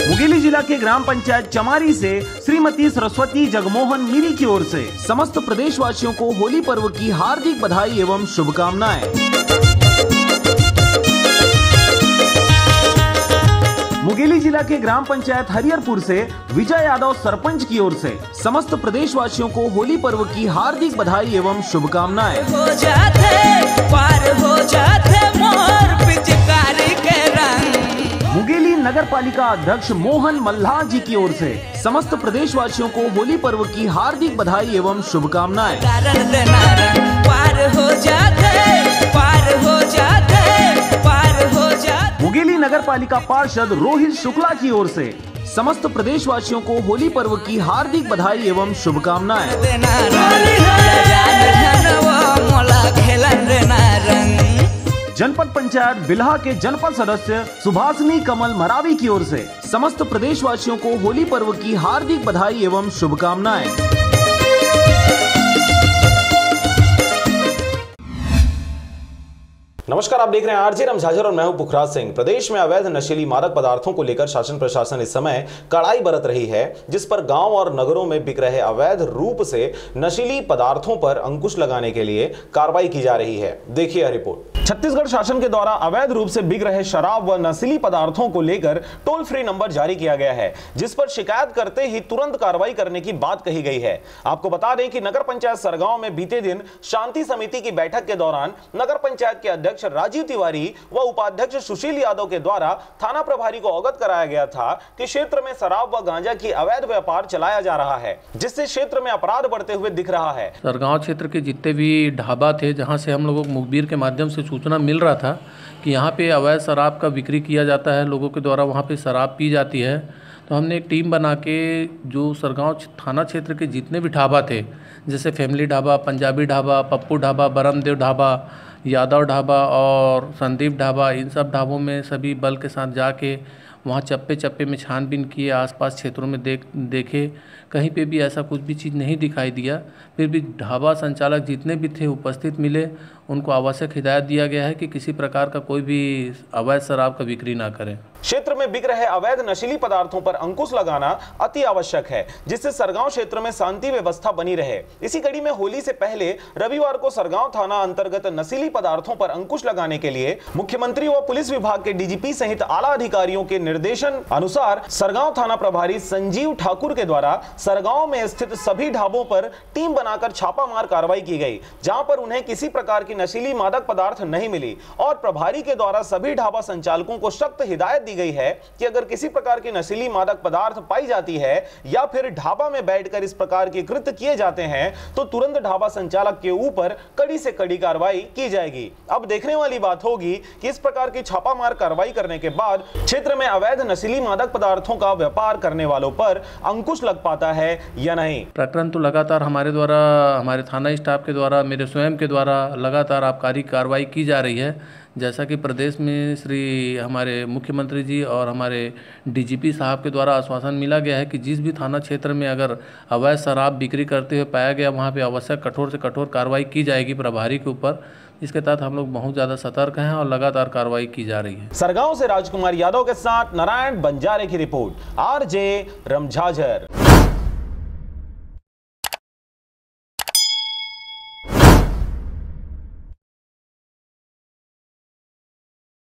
मुंगेली जिला के ग्राम पंचायत चमारी से श्रीमती सरस्वती जगमोहन मीरी की ओर से समस्त प्रदेशवासियों को होली पर्व की हार्दिक बधाई एवं शुभकामनाएं। मुंगेली जिला के ग्राम पंचायत हरिहरपुर से विजय यादव सरपंच की ओर से समस्त प्रदेशवासियों को होली पर्व की हार्दिक बधाई एवं शुभकामनाएं। हो जाते पार हो जाते मोर पिचकारी के रंग। मुंगेली नगर पालिका अध्यक्ष मोहन मल्हार जी की ओर से समस्त प्रदेशवासियों को होली पर्व की हार्दिक बधाई एवं शुभकामनाएं। पार हो जाते पार हो जाते पार हो जाते। मुंगेली नगर पालिका पार्षद रोहित शुक्ला की ओर से समस्त प्रदेशवासियों को होली पर्व की हार्दिक बधाई एवं शुभकामनाएं। जनपद पंचायत बिल्हा के जनपद सदस्य सुभाषिनी कमल मरावी की ओर से समस्त प्रदेशवासियों को होली पर्व की हार्दिक बधाई एवं शुभकामनाएं। नमस्कार, आप देख रहे हैं आरजे रमझाझर और मैं हूं पुखराज सिंह। प्रदेश में अवैध नशीली मादक पदार्थों को लेकर शासन प्रशासन इस समय कड़ाई बरत रही है, जिस पर गांव और नगरों में बिक रहे अवैध रूप से नशीली पदार्थों पर अंकुश लगाने के लिए कार्रवाई की जा रही है। देखिए रिपोर्ट। छत्तीसगढ़ शासन के द्वारा अवैध रूप से बिक रहे शराब व नशीली पदार्थों को लेकर टोल फ्री नंबर जारी किया गया है, जिस पर शिकायत करते ही तुरंत कार्रवाई करने की बात कही गई है। आपको बता दें कि नगर पंचायत सरगांव में बीते दिन शांति समिति की बैठक के दौरान नगर पंचायत के अध्यक्ष राजीव तिवारी व उपाध्यक्ष सुशील यादव के द्वारा थाना प्रभारी को अवगत कराया गया था कि क्षेत्र में शराब व गांजा की अवैध व्यापार चलाया जा रहा है, जिससे क्षेत्र में अपराध बढ़ते हुए दिख रहा है। सरगांव क्षेत्र के जितने भी ढाबा थे, जहां से हम लोगों को मुखबिर के माध्यम से सूचना मिल रहा था कि यहाँ पे अवैध शराब का बिक्री किया जाता है, लोगों के द्वारा वहाँ पे शराब पी जाती है, तो हमने एक टीम बना के जो सरगांव थाना क्षेत्र के जितने भी ढाबा थे, जैसे फैमिली ढाबा, पंजाबी ढाबा, पप्पू ढाबा, बरमदेव ढाबा, यादव ढाबा और संदीप ढाबा, इन सब ढाबों में सभी बल के साथ जाके वहाँ चप्पे चप्पे में छानबीन किए, आसपास क्षेत्रों में देखे, कहीं पे भी ऐसा कुछ भी चीज़ नहीं दिखाई दिया। फिर भी ढाबा संचालक जितने भी थे उपस्थित मिले, उनको आवश्यक हिदायत दिया गया है कि किसी प्रकार का कोई भी अवैध शराब का बिक्री ना करें। क्षेत्र में बिक रहे अवैध नशीली पदार्थों पर अंकुश लगाना अति आवश्यक है, जिससे सरगांव क्षेत्र में शांति व्यवस्था बनी रहे। इसी कड़ी में होली से पहले रविवार को सरगांव थाना अंतर्गत नशीली पदार्थों पर अंकुश लगाने के लिए मुख्यमंत्री व पुलिस विभाग के डीजीपी सहित आला अधिकारियों के निर्देशन अनुसार सरगांव थाना प्रभारी संजीव ठाकुर के द्वारा सरगांव में स्थित सभी ढाबों पर टीम बनाकर छापामार कार्रवाई की गई, जहां पर उन्हें किसी प्रकार की नशीली मादक पदार्थ नहीं मिली और प्रभारी के द्वारा सभी ढाबा संचालकों को सख्त हिदायत दी गई है कि अगर किसी प्रकार की नशीली मादक पदार्थ पाई जाती है या फिर ढाबा में बैठकर इस प्रकार के कृत्य किए जाते हैं तो तुरंत ढाबा संचालक के ऊपर कड़ी से कड़ी कार्रवाई की जाएगी। अब देखने वाली बात होगी कि इस प्रकार की छापामार कार्रवाई करने के बाद क्षेत्र में अवैध नशीली मादक पदार्थों का व्यापार करने वालों पर अंकुश लग पाता है या नहीं। प्रकरण तो लगातार हमारे द्वारा, हमारे थाना स्टाफ के द्वारा, मेरे स्वयं के द्वारा लगातार आबकारी कार्रवाई की जा रही है। जैसा कि प्रदेश में श्री हमारे मुख्यमंत्री जी और हमारे डीजीपी साहब के द्वारा आश्वासन मिला गया है कि जिस भी थाना क्षेत्र में अगर अवैध शराब बिक्री करते हुए पाया गया, वहाँ पे आवश्यक कठोर से कठोर कार्रवाई की जाएगी प्रभारी के ऊपर। इसके तहत हम लोग बहुत ज़्यादा सतर्क हैं और लगातार कार्रवाई की जा रही है। सरगांव से राजकुमार यादव के साथ नारायण बंजारे की रिपोर्ट, आरजे रमझाझर।